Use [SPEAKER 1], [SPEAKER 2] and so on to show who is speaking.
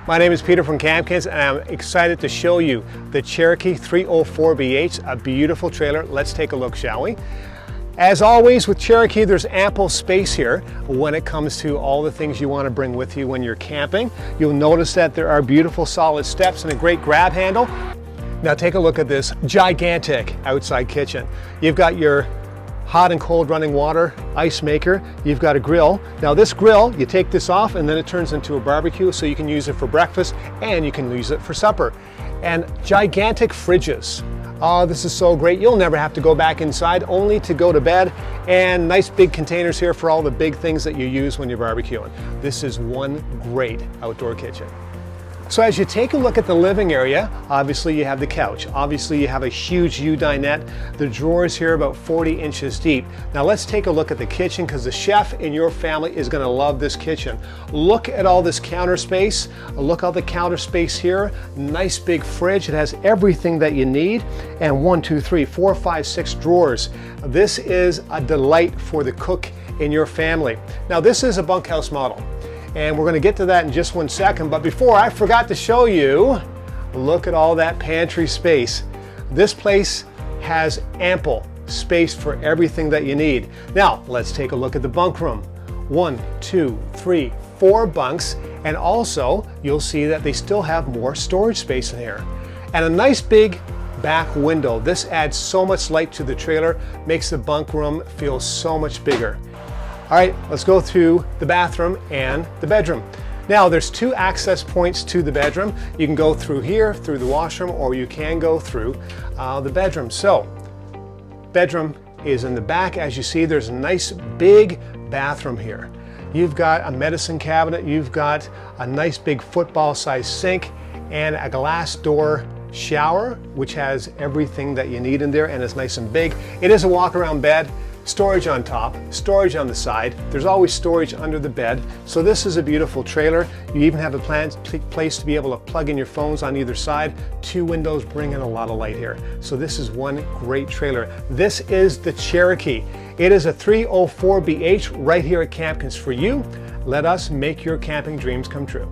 [SPEAKER 1] My name is Peter from Campkin, and I'm excited to show you the Cherokee 304BH, a beautiful trailer. Let's take a look, shall we? As always with Cherokee, there's ample space here when it comes to all the things you want to bring with you when you're camping. You'll notice that there are beautiful solid steps and a great grab handle. Now take a look at this gigantic outside kitchen. You've got your hot and cold running water ice maker. You've got a grill. Now this grill, you take this off and then it turns into a barbecue, so you can use it for breakfast and you can use it for supper. And gigantic fridges. Oh, this is so great. You'll never have to go back inside, only to go to bed. And nice big containers here for all the big things that you use when you're barbecuing. This is one great outdoor kitchen. So as you take a look at the living area, obviously you have the couch. Obviously you have a huge U-dinette. The drawers here about 40 inches deep. Now let's take a look at the kitchen, because the chef in your family is going to love this kitchen. Look at all this counter space. Look at the counter space here. Nice big fridge. It has everything that you need. And 1, 2, 3, 4, 5, 6 drawers. This is a delight for the cook in your family. Now this is a bunkhouse model, and we're going to get to that in just one second. But before, I forgot to show you, look at all that pantry space. This place has ample space for everything that you need. Now, let's take a look at the bunk room. 1, 2, 3, 4 bunks, and also you'll see that they still have more storage space in here. And a nice big back window. This adds so much light to the trailer, makes the bunk room feel so much bigger. All right, let's go through the bathroom and the bedroom. Now, there's 2 access points to the bedroom. You can go through here, through the washroom, or you can go through the bedroom. So, bedroom is in the back. As you see, there's a nice big bathroom here. You've got a medicine cabinet, you've got a nice big football-sized sink, and a glass door shower, which has everything that you need in there, and it's nice and big. It is a walk-around bed. Storage on top, storage on the side. There's always storage under the bed. So this is a beautiful trailer. You even have a place to be able to plug in your phones on either side. 2 windows bring in a lot of light here. So this is one great trailer. This is the Cherokee. It is a 304BH right here at Campkin's for you. Let us make your camping dreams come true.